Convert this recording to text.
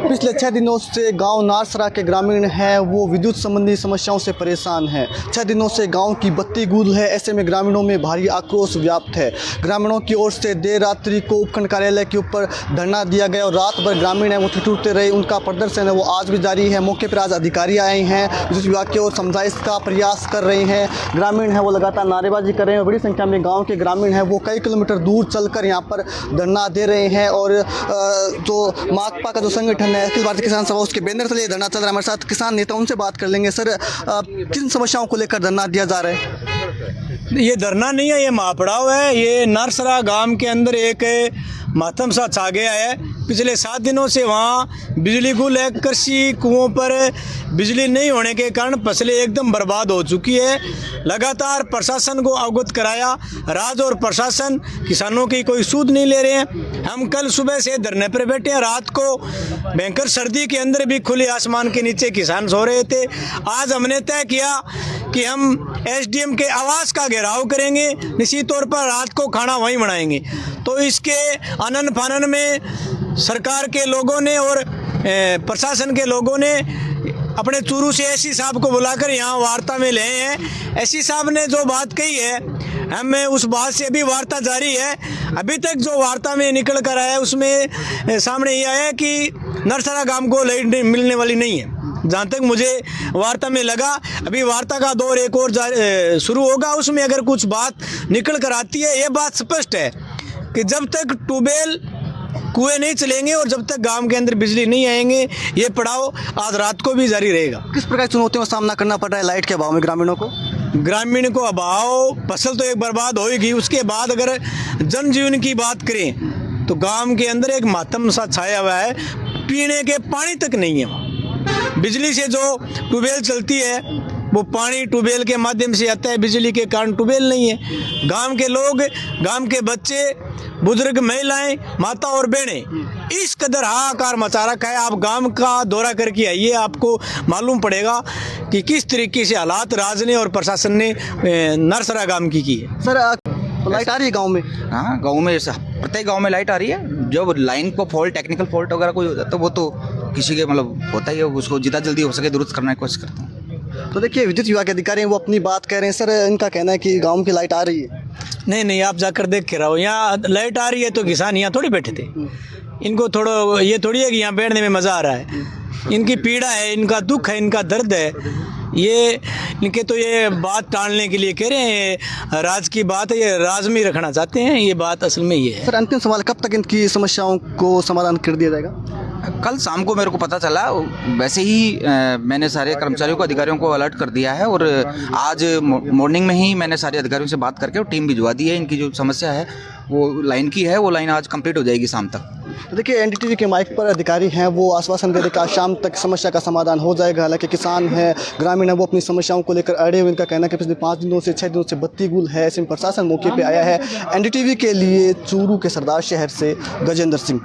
पिछले 6 दिनों से गांव नारसरा के ग्रामीण हैं वो विद्युत संबंधी समस्याओं से परेशान हैं। 6 दिनों से गांव की बत्ती गुल है। ऐसे में ग्रामीणों में भारी आक्रोश व्याप्त है। ग्रामीणों की ओर से देर रात्रि को उपखंड कार्यालय के ऊपर धरना दिया गया और रात भर ग्रामीण है वो ठिठुरते रहे। उनका प्रदर्शन है वो आज भी जारी है। मौके पर आज अधिकारी आए हैं, विद्युत विभाग की ओर समझाइश का प्रयास कर रहे हैं। ग्रामीण है वो लगातार नारेबाजी कर रहे हैं। बड़ी संख्या में गाँव के ग्रामीण हैं वो कई किलोमीटर दूर चलकर यहाँ पर धरना दे रहे हैं। और जो माकपा का जो संगठन है अखिल भारतीय किसान सभा, उसके बैनर तले धरना चल रहा है। हमारे साथ किसान नेता, उनसे बात कर लेंगे। सर, किन समस्याओं को लेकर धरना दिया जा रहा है? ये धरना नहीं है, ये महापड़ाव है। ये नारसरा गांव के अंदर एक मातम सा छा गया है। पिछले 7 दिनों से वहाँ बिजली गुल है। कृषि कुओं पर बिजली नहीं होने के कारण फसलें एकदम बर्बाद हो चुकी है। लगातार प्रशासन को अवगत कराया, राज्य और प्रशासन किसानों की कोई सूद नहीं ले रहे हैं। हम कल सुबह से धरने पर बैठे हैं। रात को भयंकर सर्दी के अंदर भी खुले आसमान के नीचे किसान सो रहे थे। आज हमने तय किया कि हम एसडीएम के आवास का घेराव करेंगे। निश्चित तौर पर रात को खाना वहीं बनाएंगे। तो इसके आनन फानन में सरकार के लोगों ने और प्रशासन के लोगों ने अपने चूरू से एससी साहब को बुलाकर यहाँ वार्ता में ले हैं। एससी साहब ने जो बात कही है, हमें उस बात से अभी वार्ता जारी है। अभी तक जो वार्ता में निकल कर आया उसमें सामने ये आया कि नरसरा गांव को लाइट मिलने वाली नहीं है। जहाँ तक मुझे वार्ता में लगा, अभी वार्ता का दौर एक और शुरू होगा। उसमें अगर कुछ बात निकल कर आती है, ये बात स्पष्ट है कि जब तक ट्यूबवेल कुएं नहीं चलेंगे और जब तक गांव के अंदर बिजली नहीं आएंगे, ये पड़ाव आज रात को भी जारी रहेगा। किस प्रकार की चुनौतियों का सामना करना पड़ रहा है लाइट के अभाव में ग्रामीणों को? ग्रामीण को अभाव, फसल तो एक बर्बाद होगी। उसके बाद अगर जनजीवन की बात करें तो गांव के अंदर एक मातम सा छाया हुआ है। पीने के पानी तक नहीं है। बिजली से जो ट्यूबवेल चलती है वो पानी ट्यूबवेल के माध्यम से आता है। बिजली के कारण ट्यूबवेल नहीं है। गांव के लोग, गांव के बच्चे, बुजुर्ग, महिलाएं, माता और बहनें इस कदर हाहाकार मचा रखा है। आप गांव का दौरा करके आइए, आपको मालूम पड़ेगा कि किस तरीके से हालात राज्य ने और प्रशासन ने नरसरा गांव की है। सर, लाइट आ रही है गांव में? हाँ, गांव में प्रत्येक गांव में लाइट आ रही है। जब लाइन को फॉल्ट, टेक्निकल फॉल्ट वगैरह कोई हो जाता है तो वो तो किसी के मतलब होता ही है। उसको जितना जल्दी हो सके दुरुस्त करने की कोशिश करते हैं। तो देखिए, विद्युत विभाग के अधिकारी हैं वो अपनी बात कह रहे हैं। सर, इनका कहना है कि गांव की लाइट आ रही है। नहीं, आप जाकर देख के रहो। यहाँ लाइट आ रही है तो किसान यहाँ थोड़ी बैठे थे। इनको थोड़ा ये थोड़ी है कि यहाँ बैठने में मज़ा आ रहा है। इनकी पीड़ा है, इनका दुख है, इनका दर्द है। ये इनके तो ये बात टालने के लिए कह रहे हैं। राज की बात है, ये राज में रखना चाहते हैं। ये बात असल में ये है। सर, अंतिम सवाल, कब तक इनकी समस्याओं को समाधान कर दिया जाएगा? कल शाम को मेरे को पता चला। वैसे ही मैंने सारे कर्मचारियों को, अधिकारियों को अलर्ट कर दिया है और आज मॉर्निंग में ही मैंने सारे अधिकारियों से बात करके और टीम भिजवा दी है। इनकी जो समस्या है वो लाइन की है, वो लाइन आज कंप्लीट हो जाएगी शाम तक। तो देखिए, एनडीटीवी के माइक पर अधिकारी हैं वो आश्वासन दे रहे कि आज शाम तक समस्या का समाधान हो जाएगा। हालांकि किसान है, ग्रामीण है, वो अपनी समस्याओं को लेकर अड़े हुए। इनका कहना है कि पिछले 5 दिनों से 6 दिनों से बत्ती गुल है। ऐसे में प्रशासन मौके पर आया है। एनडीटीवी के लिए चूरू के सरदार शहर से गजेंद्र सिंह।